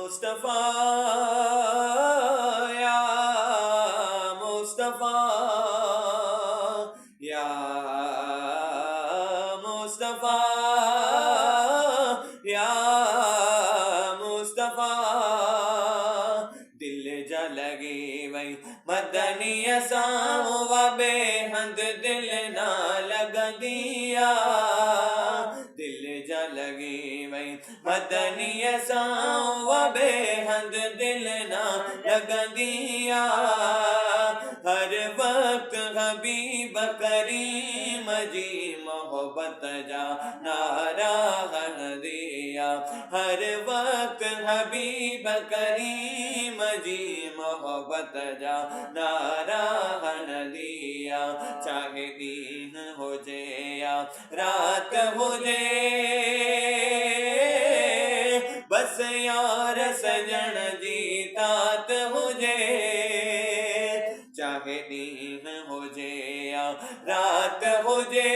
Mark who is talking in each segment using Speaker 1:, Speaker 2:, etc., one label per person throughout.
Speaker 1: मुस्तफा या मुस्तफा या मुस्तफा या मुस्तफा दिल जा लगी वही मदनी असां बेहंद दिल ना लग दिया दिल जा लगी वही मदनी असां बेहंद दिल ना लग दिया हर वक्त हबीब करीम जी मोहब्बत जा नारा हन दिया हर वक्त हबीब करीम जी मोहब्बत जा नारा हन दिया चाहे दिन हो जे या रात हो जे बस यार सजन जी तात हो जे चाहे दिन हो जे या रात हो जे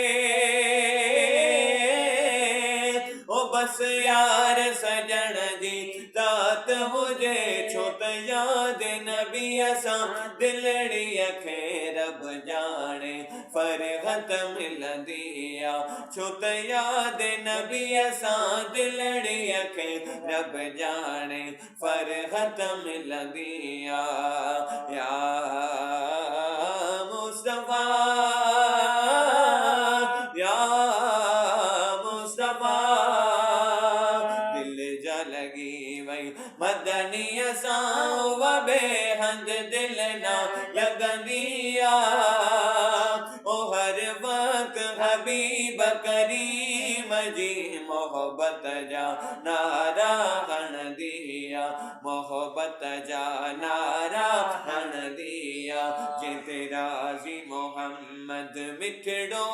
Speaker 1: ओ बस यार सजन जी तात हो जे छो त याद नबी असां दिलड़ी खे रब जाने फरहत मिलंदी आ छो त याद नबी असां दिलड़ी खे रब जाने फरहत मिलंदी आ या मुस्तफा या मुस्तफा दिल जा लगी वही मदनी असां बेहंद दिल ना लगंदी आ ओ हर वक्त हबीब करीम जी मोहब्बत जा नारा हन दिया मोहब्बत जा नारा हन दिया जिते राज़ी मोहम्मद मिठड़ो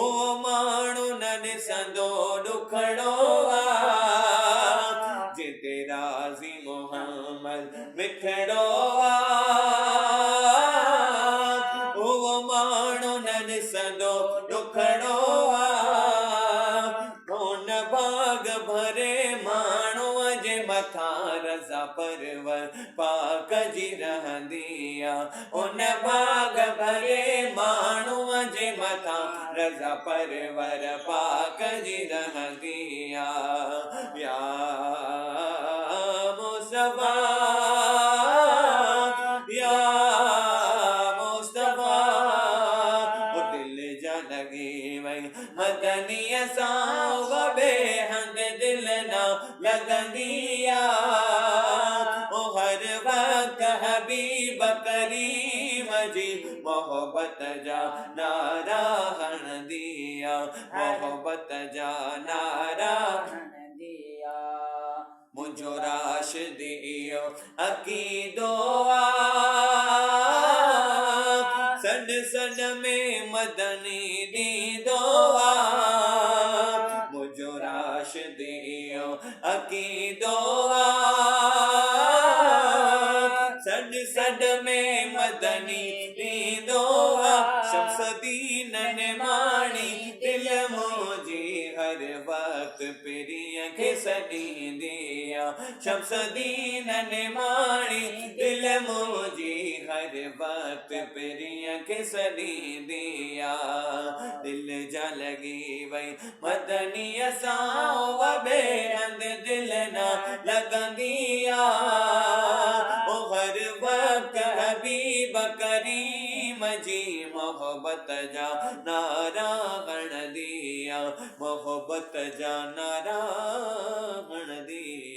Speaker 1: ओ माण्हू न ॾिसंदो ॾुखड़ो जिते राज़ी मोहम्मद मिठड़ो ओ माण्हू न ॾिसंदो ॾुखड़ो हुन भाग भरे माण्हूअ जे मथां रज़ा परवर पाक जी रहंदी आ उन भाग भरे माण्हूअ जे मथां रज़ा परवर पाक जी रहंदी आ या मुस्तफा या मुस्तफा ओ दिल जा लगी वही मदनी असां बेहंद दिल ना लगंदी आ ओ हर वक्त हबीब करीम जी मोहब्बत जा नारा हन दिया मोहब्बत जा नारा हन दिया मुझो राशिदी इहो अक़ीदो सॾ सॾ में मदनी ॾींदो मुझो राशिदी इहो अक़ीदो सॾ सॾ में मदनी ॾींदो शम्स दीन निमाणी दिल मुंहिंजी हर वक्त पिरीअ खे सॾींदी आ शम्स दीन निमाणी दिल मुंहिंजी हर वक्त पिरीअ खे सॾींदी आ दिल जा लगी वही मदनी असां बेहंद दिल ना लगंदी आ ओ हर वक्त हबीब करीम जी मोहब्बत जा नारा हन दिया मोहब्बत जा नारा हन दिया।